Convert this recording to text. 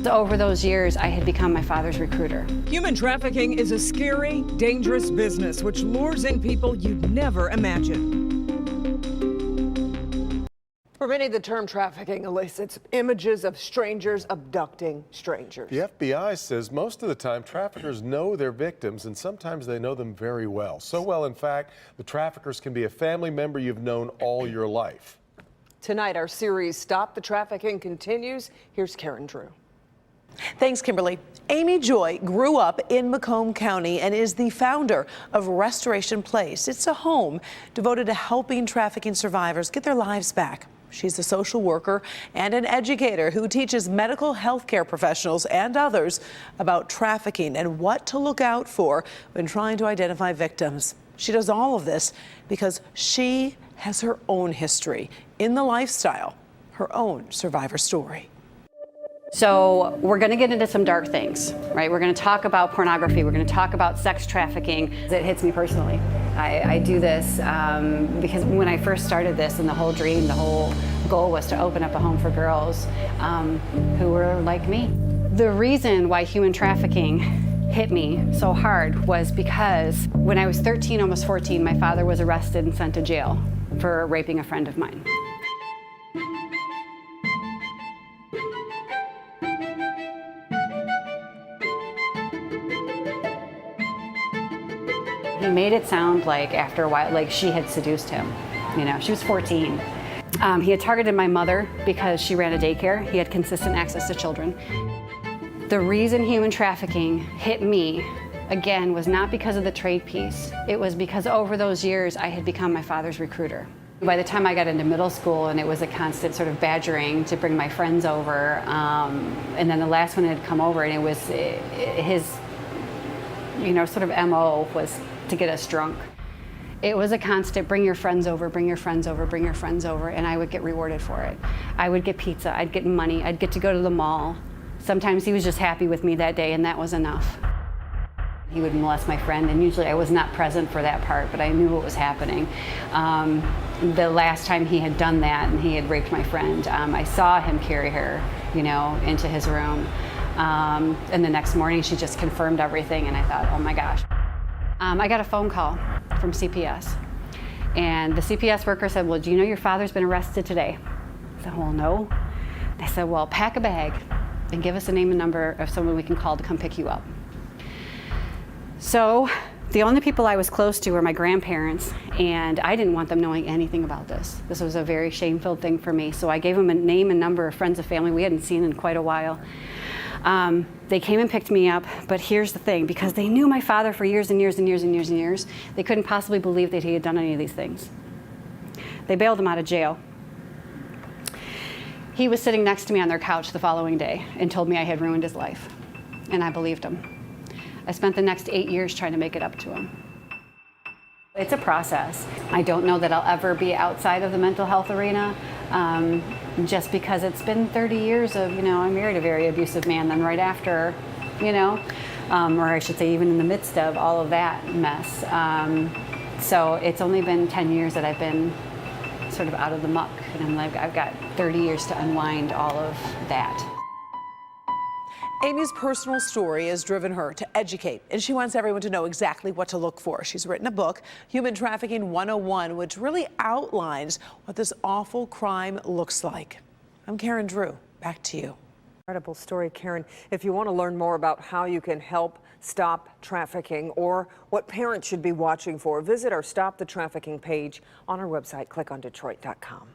Over those years, I had become my father's recruiter. Human trafficking is a scary, dangerous business which lures in people you'd never imagine. For many, the term trafficking elicits images of strangers abducting strangers. The FBI says most of the time traffickers know their victims, and sometimes they know them very well. So well, in fact, the traffickers can be a family member you've known all your life. Tonight, our series Stop the Trafficking continues. Here's Karen Drew. Thanks, Kimberly. Amy Joy grew up in Macomb County and is the founder of Restoration Place. It's a home devoted to helping trafficking survivors get their lives back. She's a social worker and an educator who teaches medical health care professionals and others about trafficking and what to look out for when trying to identify victims. She does all of this because she has her own history in the lifestyle, her own survivor story. So we're going to get into some dark things, right? We're going to talk about pornography. We're going to talk about sex trafficking. It hits me personally. I do this because when I first started this, and the whole dream, the whole goal was to open up a home for girls who were like me. The reason why human trafficking hit me so hard was because when I was 13, almost 14, my father was arrested and sent to jail for raping a friend of mine. He made it sound like after a while, like she had seduced him. You know, she was 14. He had targeted my mother because she ran a daycare. He had consistent access to children. The reason human trafficking hit me, again, was not because of the trade piece. It was because over those years, I had become my father's recruiter. By the time I got into middle school, and it was a constant sort of badgering to bring my friends over, and then the last one had come over, and it was his, sort of MO was to get us drunk. It was a constant, bring your friends over, bring your friends over, bring your friends over, and I would get rewarded for it. I would get pizza, I'd get money, I'd get to go to the mall. Sometimes he was just happy with me that day, and that was enough. He would molest my friend, and usually I was not present for that part, but I knew what was happening. The last time he had done that, and he had raped my friend, I saw him carry her, into his room. And the next morning, she just confirmed everything, and I thought, oh my gosh. I got a phone call from CPS, and the CPS worker said, well, do you know your father's been arrested today? I said, well, no. They said, well, pack a bag and give us a name and number of someone we can call to come pick you up. So the only people I was close to were my grandparents, and I didn't want them knowing anything about this. This was a very shame-filled thing for me, so I gave them a name and number of friends and family we hadn't seen in quite a while. They came and picked me up, but here's the thing, because they knew my father for years and years and years and years and years, they couldn't possibly believe that he had done any of these things. They bailed him out of jail. He was sitting next to me on their couch the following day and told me I had ruined his life, and I believed him. I spent the next 8 years trying to make it up to him. It's a process. I don't know that I'll ever be outside of the mental health arena, just because it's been 30 years of, I married a very abusive man, then right after, or I should say even in the midst of all of that mess. So it's only been 10 years that I've been sort of out of the muck, and I've got 30 years to unwind all of that. Amy's personal story has driven her to educate, and she wants everyone to know exactly what to look for. She's written a book, Human Trafficking 101, which really outlines what this awful crime looks like. I'm Karen Drew. Back to you. Incredible story, Karen. If you want to learn more about how you can help stop trafficking or what parents should be watching for, visit our Stop the Trafficking page on our website. Click on Detroit.com.